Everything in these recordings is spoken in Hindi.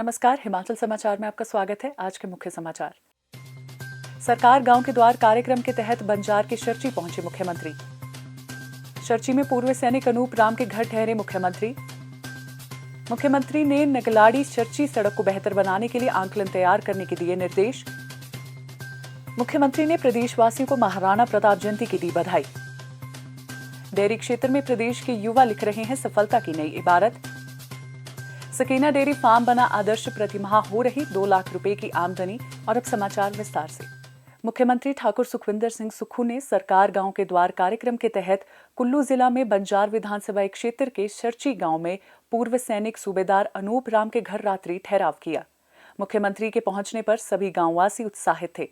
नमस्कार, हिमाचल समाचार में आपका स्वागत है। आज के मुख्य समाचार। सरकार गांव के द्वार कार्यक्रम के तहत बंजार के शर्ची पहुंचे मुख्यमंत्री। शर्ची में पूर्व सैनिक अनूप राम के घर ठहरे मुख्यमंत्री। मुख्यमंत्री ने नगलाड़ी शर्ची सड़क को बेहतर बनाने के लिए आंकलन तैयार करने के दिए निर्देश। मुख्यमंत्री ने प्रदेशवासियों को महाराणा प्रताप जयंती की दी बधाई। डेयरी क्षेत्र में प्रदेश के युवा लिख रहे हैं सफलता की नई इबारत। सकीना डेयरी फार्म बना आदर्श, प्रतिमाह हो रही 2 लाख रुपए की आमदनी। और अब समाचार विस्तार से। मुख्यमंत्री ठाकुर सुखविंदर सिंह सुक्खू ने सरकार गांव के द्वार कार्यक्रम के तहत कुल्लू जिला में बंजार विधानसभा क्षेत्र के शर्ची गांव में पूर्व सैनिक सूबेदार अनूप राम के घर रात्रि ठहराव किया। मुख्यमंत्री के पहुंचने पर सभी गांववासी उत्साहित थे।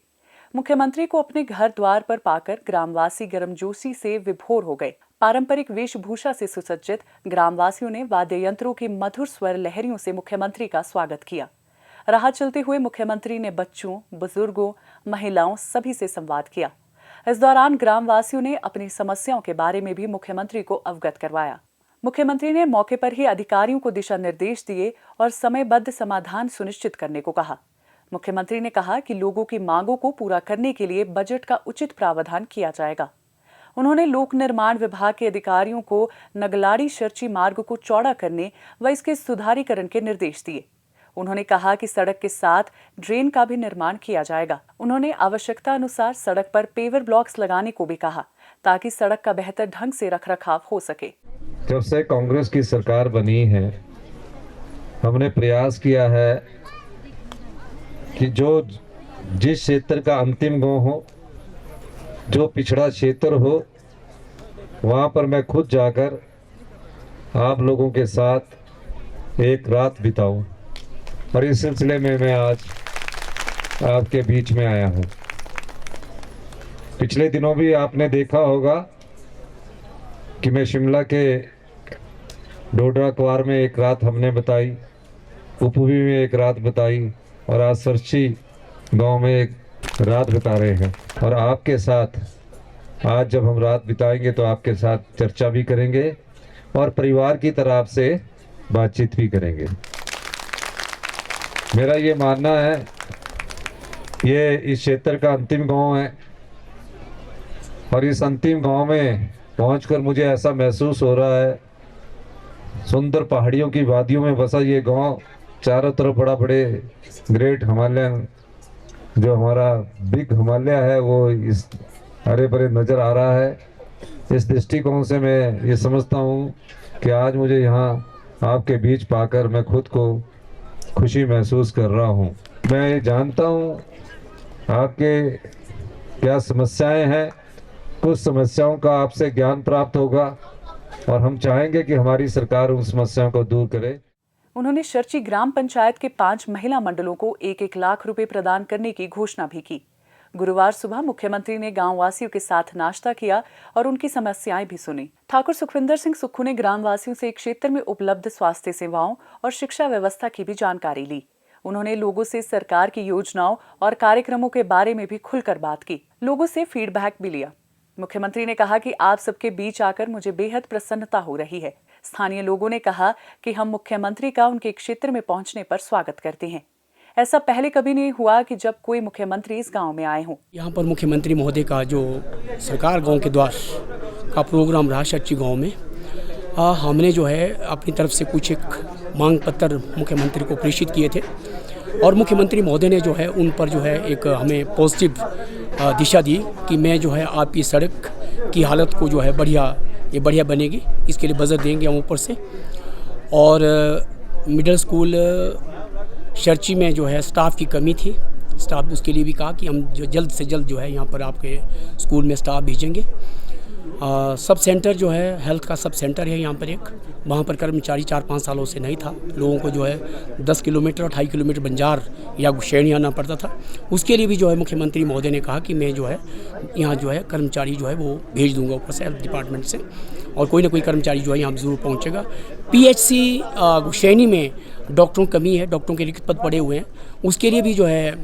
मुख्यमंत्री को अपने घर द्वार पर पाकर ग्रामवासी गर्मजोशी से विभोर हो गए। पारंपरिक वेशभूषा से सुसज्जित ग्रामवासियों ने वाद्य यंत्रों की मधुर स्वर लहरियों से मुख्यमंत्री का स्वागत किया। राह चलते हुए मुख्यमंत्री ने बच्चों, बुजुर्गों, महिलाओं सभी से संवाद किया। इस दौरान ग्रामवासियों ने अपनी समस्याओं के बारे में भी मुख्यमंत्री को अवगत करवाया। मुख्यमंत्री ने मौके पर ही अधिकारियों को दिशा निर्देश दिए और समयबद्ध समाधान सुनिश्चित करने को कहा। मुख्यमंत्री ने कहा कि लोगों की मांगों को पूरा करने के लिए बजट का उचित प्रावधान किया जाएगा। उन्होंने लोक निर्माण विभाग के अधिकारियों को नगलाड़ी शर्ची मार्ग को चौड़ा करने व इसके सुधारीकरण के निर्देश दिए। उन्होंने कहा कि सड़क के साथ ड्रेन का भी निर्माण किया जाएगा। उन्होंने आवश्यकता अनुसार सड़क पर पेवर ब्लॉक्स लगाने को भी कहा ताकि सड़क का बेहतर ढंग से रखरखाव हो सके। जब से कांग्रेस की सरकार बनी है, हमने प्रयास किया है कि जिस क्षेत्र का अंतिम गांव हो, जो पिछड़ा क्षेत्र हो, वहाँ पर मैं खुद जाकर आप लोगों के साथ एक रात बिताऊं। और इस सिलसिले में मैं आज आपके बीच में आया हूँ। पिछले दिनों भी आपने देखा होगा कि मैं शिमला के डोडरा क्वार में एक रात हमने बताई, उपवी में एक रात बताई और आज सरची गांव में एक रात बिता रहे हैं। और आपके साथ आज जब हम रात बिताएंगे तो आपके साथ चर्चा भी करेंगे और परिवार की तरफ से बातचीत भी करेंगे। मेरा ये मानना है, ये इस क्षेत्र का अंतिम गांव है और इस अंतिम गांव में पहुंचकर मुझे ऐसा महसूस हो रहा है, सुंदर पहाड़ियों की वादियों में बसा ये गांव, चारों तरफ बड़े ग्रेट हिमालयन, जो हमारा बिग हिमालय है, वो इस हरे भरे नज़र आ रहा है। इस दृष्टिकोण से मैं ये समझता हूँ कि आज मुझे यहाँ आपके बीच पाकर मैं खुद को खुशी महसूस कर रहा हूँ। मैं जानता हूँ आपके क्या समस्याएं हैं, कुछ समस्याओं का आपसे ज्ञान प्राप्त होगा और हम चाहेंगे कि हमारी सरकार उन समस्याओं को दूर करे। उन्होंने शर्ची ग्राम पंचायत के 5 महिला मंडलों को 1-1 लाख रुपए प्रदान करने की घोषणा भी की। गुरुवार सुबह मुख्यमंत्री ने गांव वासियों के साथ नाश्ता किया और उनकी समस्याएं भी सुनी। ठाकुर सुखविंदर सिंह सुक्खू ने ग्रामवासियों से क्षेत्र में उपलब्ध स्वास्थ्य सेवाओं और शिक्षा व्यवस्था की भी जानकारी ली। उन्होंने लोगों से सरकार की योजनाओं और कार्यक्रमों के बारे में भी खुलकर बात की। लोगों से फीडबैक भी लिया। मुख्यमंत्री ने कहा कि आप सबके बीच आकर मुझे बेहद प्रसन्नता हो रही है। स्थानीय लोगों ने कहा कि हम मुख्यमंत्री का उनके क्षेत्र में पहुंचने पर स्वागत करते हैं। ऐसा पहले कभी नहीं हुआ कि जब कोई मुख्यमंत्री इस गांव में आए हों। यहाँ पर मुख्यमंत्री महोदय का जो सरकार गांव के द्वार का प्रोग्राम रहा शर्ची गांव में, हमने जो है अपनी तरफ से कुछ एक मांग पत्र मुख्यमंत्री को प्रेषित किए थे और मुख्यमंत्री महोदय ने जो है उन पर जो है एक हमें पॉजिटिव दिशा दी कि मैं जो है आपकी सड़क की हालत को जो है बढ़िया बनेगी, इसके लिए बजट देंगे हम ऊपर से। और मिडिल स्कूल शर्ची में जो है स्टाफ की कमी थी, स्टाफ उसके लिए भी कहा कि हम जो जल्द से जल्द जो है यहाँ पर आपके स्कूल में स्टाफ भेजेंगे। सब सेंटर जो है हेल्थ का सब सेंटर है यहाँ पर एक, वहाँ पर कर्मचारी 4-5 सालों से नहीं था। लोगों को जो है 10 किलोमीटर और 2.5 किलोमीटर बंजार या गुशैनी आना पड़ता था। उसके लिए भी जो है मुख्यमंत्री महोदय ने कहा कि मैं जो है यहाँ जो है कर्मचारी जो है वो भेज दूंगा ऊपर से हेल्थ डिपार्टमेंट से, और कोई ना कोई कर्मचारी जो है यहाँ ज़रूर पहुँचेगा। PHC गुशैनी में डॉक्टरों की कमी है, डॉक्टरों के रिक्त पद पड़े हुए हैं। उसके लिए भी जो है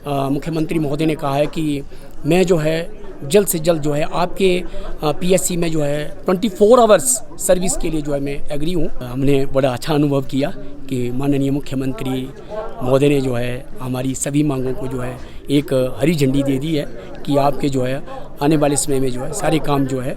मुख्यमंत्री महोदय ने कहा है कि मैं जो है जल्द से जल्द जो है आपके पीएससी में जो है 24 आवर्स सर्विस के लिए जो है मैं एग्री हूँ। हमने बड़ा अच्छा अनुभव किया कि माननीय मुख्यमंत्री महोदय ने जो है हमारी सभी मांगों को जो है एक हरी झंडी दे दी है कि आपके जो है आने वाले समय में जो है सारे काम जो है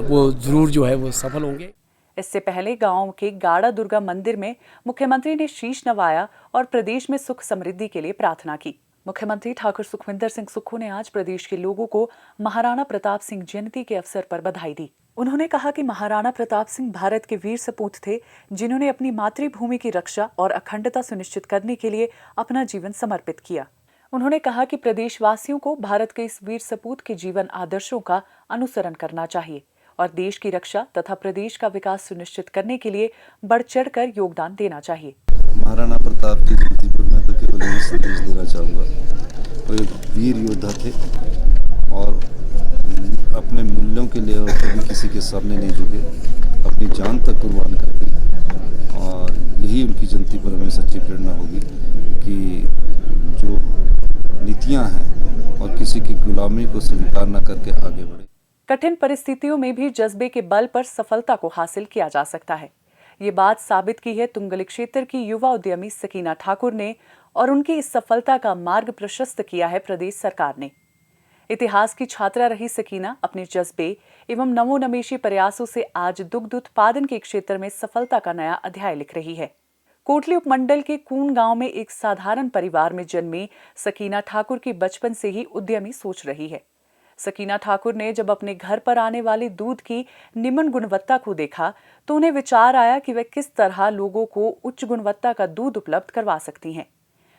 वो ज़रूर जो है वो सफल होंगे। इससे पहले गांव के गाड़ा दुर्गा मंदिर में मुख्यमंत्री ने शीश नवाया और प्रदेश में सुख समृद्धि के लिए प्रार्थना की। मुख्यमंत्री ठाकुर सुखविंदर सिंह सुक्खू ने आज प्रदेश के लोगों को महाराणा प्रताप सिंह जयंती के अवसर पर बधाई दी। उन्होंने कहा कि महाराणा प्रताप सिंह भारत के वीर सपूत थे, जिन्होंने अपनी मातृभूमि की रक्षा और अखंडता सुनिश्चित करने के लिए अपना जीवन समर्पित किया। उन्होंने कहा कि प्रदेशवासियों को भारत के इस वीर सपूत के जीवन आदर्शों का अनुसरण करना चाहिए और देश की रक्षा तथा प्रदेश का विकास सुनिश्चित करने के लिए बढ़ चढ़कर योगदान देना चाहिए। महाराणा प्रताप की जयंती पर मैं तो केवल यही संदेश देना चाहूँगा, वो एक वीर योद्धा थे और अपने मूल्यों के लिए वो कभी किसी के सामने नहीं झुके, अपनी जान तक कुर्बान कर दी। और यही उनकी जयंती पर हमें सच्ची प्रेरणा होगी कि जो नीतियाँ हैं और किसी की गुलामी को स्वीकार न करके आगे बढ़े। कठिन परिस्थितियों में भी जज्बे के बल पर सफलता को हासिल किया जा सकता है। ये बात साबित की है तुंगली क्षेत्र की युवा उद्यमी सकीना ठाकुर ने और उनकी इस सफलता का मार्ग प्रशस्त किया है प्रदेश सरकार ने। इतिहास की छात्रा रही सकीना अपने जज्बे एवं नवोन्मेषी प्रयासों से आज दुग्ध उत्पादन के क्षेत्र में सफलता का नया अध्याय लिख रही है। कोटली उपमंडल के कून गांव में एक साधारण परिवार में जन्मी सकीना ठाकुर की बचपन से ही उद्यमी सोच रही है। सकीना ठाकुर ने जब अपने घर पर आने वाले दूध की निम्न गुणवत्ता को देखा तो उन्हें विचार आया कि वह किस तरह लोगों को उच्च गुणवत्ता का दूध उपलब्ध करवा सकती हैं।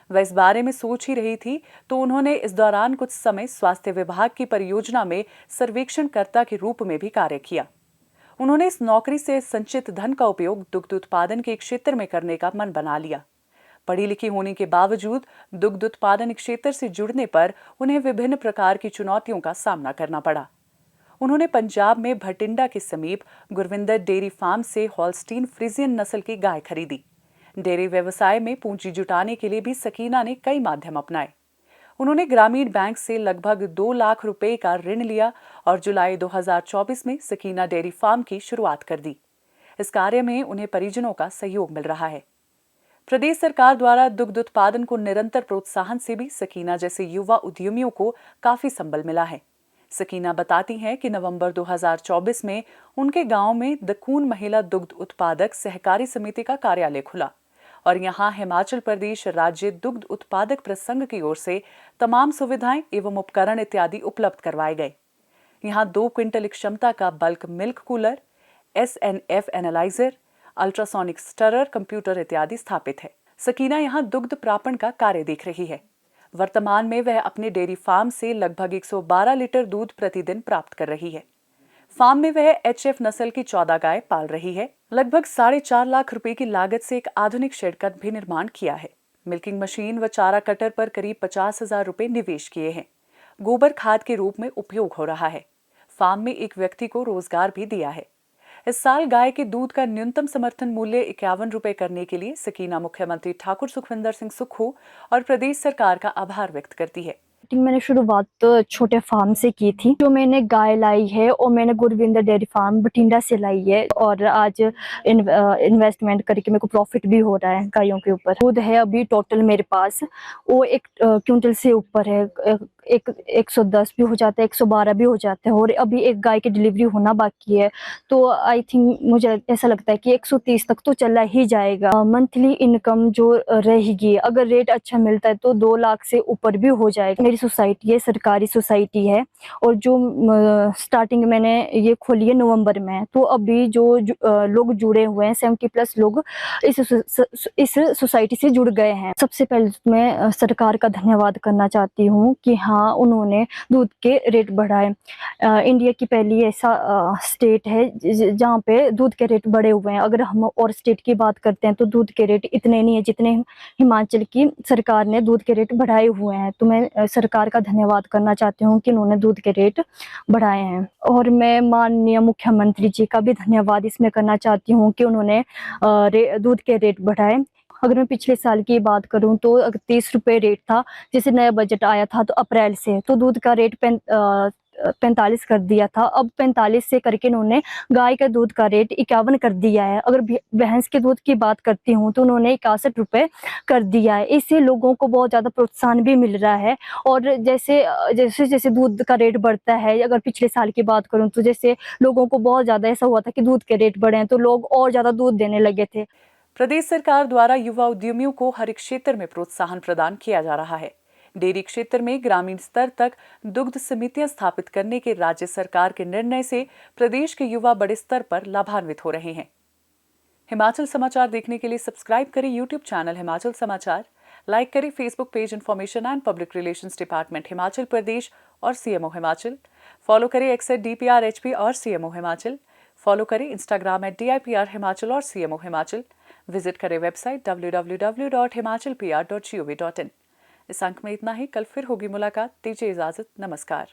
वह इस बारे में सोच ही रही थी तो उन्होंने इस दौरान कुछ समय स्वास्थ्य विभाग की परियोजना में सर्वेक्षणकर्ता के रूप में भी कार्य किया। उन्होंने इस नौकरी से संचित धन का उपयोग दुग्ध उत्पादन के क्षेत्र में करने का मन बना लिया। पढ़ी लिखी होने के बावजूद दुग्ध उत्पादन क्षेत्र से जुड़ने पर उन्हें विभिन्न प्रकार की चुनौतियों का सामना करना पड़ा। उन्होंने पंजाब में भटिंडा के समीप गुरविंदर डेयरी फार्म से हॉलस्टीन फ्रीजियन नस्ल की गाय खरीदी। डेयरी व्यवसाय में पूंजी जुटाने के लिए भी सकीना ने कई माध्यम अपनाए। उन्होंने ग्रामीण बैंक से लगभग 2 लाख रुपए का ऋण लिया और जुलाई 2024 में सकीना डेयरी फार्म की शुरुआत कर दी। इस कार्य में उन्हें परिजनों का सहयोग मिल रहा है। प्रदेश सरकार द्वारा दुग्ध उत्पादन को निरंतर प्रोत्साहन से भी सकीना जैसे युवा उद्यमियों को काफी संबल मिला है। सकीना बताती हैं कि नवंबर 2024 में उनके गांव में दकून महिला दुग्ध उत्पादक सहकारी समिति का कार्यालय खुला और यहां हिमाचल प्रदेश राज्य दुग्ध उत्पादक प्रसंघ की ओर से तमाम सुविधाएं एवं उपकरण इत्यादि उपलब्ध करवाए गए। यहां 2 क्विंटल क्षमता का bulk milk cooler, SNF analyser, ultrasonic stirrer, computer इत्यादि स्थापित है। सकीना यहां दुग्ध प्रापण का कार्य देख रही है। वर्तमान में वह अपने डेयरी फार्म से लगभग 112 लीटर दूध प्रतिदिन प्राप्त कर रही है। फार्म में वह HF नस्ल की 14 गाय पाल रही है। लगभग 4.5 लाख रुपए की लागत से एक आधुनिक शेड का भी निर्माण किया है। मिल्किंग मशीन व चारा कटर पर करीब 50,000 रुपए निवेश किए हैं। गोबर खाद के रूप में उपयोग हो रहा है। फार्म में एक व्यक्ति को रोजगार भी दिया है। इस साल गाय के दूध का न्यूनतम समर्थन मूल्य 51 रुपए करने के लिए सकीना मुख्यमंत्री ठाकुर सुखविंदर सिंह सुक्खू और प्रदेश सरकार का आभार व्यक्त करती है। मैंने शुरुआत तो छोटे फार्म से की थी। जो मैंने गाय लाई है और मैंने गुरविंदर डेयरी फार्म बठिंडा से लाई है और आज इन्वेस्टमेंट करके मेरे को प्रॉफिट भी हो रहा है गायों के ऊपर। दूध है अभी टोटल मेरे पास वो 1 क्विंटल से ऊपर है। 110 भी हो जाता है, 112 भी हो जाता है और अभी एक गाय की डिलीवरी होना बाकी है। तो आई थिंक मुझे ऐसा लगता है कि 130 तक तो चला ही जाएगा। मंथली इनकम जो रहेगी अगर रेट अच्छा मिलता है तो 2 लाख से ऊपर भी हो जाएगा। मेरी सोसाइटी है, सरकारी सोसाइटी है और जो स्टार्टिंग मैंने ये खोली है नवंबर में, तो अभी जो लोग जुड़े हुए हैं 70+ लोग इस सोसाइटी से जुड़ गए हैं। सबसे पहले मैं सरकार का धन्यवाद करना चाहती हूँ कि हाँ उन्होंने दूध के रेट बढ़ाए। इंडिया की पहली ऐसा स्टेट है जहाँ पे दूध के रेट बढ़े हुए हैं। अगर हम और स्टेट की बात करते हैं तो दूध के रेट इतने नहीं है जितने हिमाचल की सरकार ने दूध के रेट बढ़ाए हुए हैं। तो मैं सरकार का धन्यवाद करना चाहती हूँ कि उन्होंने दूध के रेट बढ़ाए हैं। और मैं माननीय मुख्यमंत्री जी का भी धन्यवाद इसमें करना चाहती हूँ कि उन्होंने दूध के रेट बढ़ाए। अगर मैं पिछले साल की बात करूं तो 30 रुपये रेट था। जैसे नया बजट आया था तो अप्रैल से तो दूध का रेट 45 कर दिया था, अब 45 से करके इन्होंने गाय का दूध का रेट 51 कर दिया है। अगर भैंस के दूध की बात करती हूँ तो उन्होंने 61 रुपए कर दिया है। इससे लोगों को बहुत ज़्यादा प्रोत्साहन भी मिल रहा है। और जैसे जैसे जैसे दूध का रेट बढ़ता है, अगर पिछले साल की बात करूँ तो जैसे लोगों को बहुत ज़्यादा ऐसा हुआ था कि दूध के रेट बढ़े हैं तो लोग और ज़्यादा दूध देने लगे थे। प्रदेश सरकार द्वारा युवा उद्यमियों को हर एक क्षेत्र में प्रोत्साहन प्रदान किया जा रहा है। डेयरी क्षेत्र में ग्रामीण स्तर तक दुग्ध समितियां स्थापित करने के राज्य सरकार के निर्णय से प्रदेश के युवा बड़े स्तर पर लाभान्वित हो रहे हैं। हिमाचल समाचार देखने के लिए सब्सक्राइब करें यूट्यूब चैनल हिमाचल समाचार, लाइक करें Facebook page information and public relations department Himachal Pradesh और सीएमओ हिमाचल, फॉलो करें एक्स @DPRHP और सीएमओ हिमाचल, फॉलो करें इंस्टाग्राम @DIPR हिमाचल और सीएमओ हिमाचल, विजिट करें वेबसाइट www.himachalpr.gov.in। इस अंक में इतना ही, कल फिर होगी मुलाकात। दीजिए इजाजत, नमस्कार।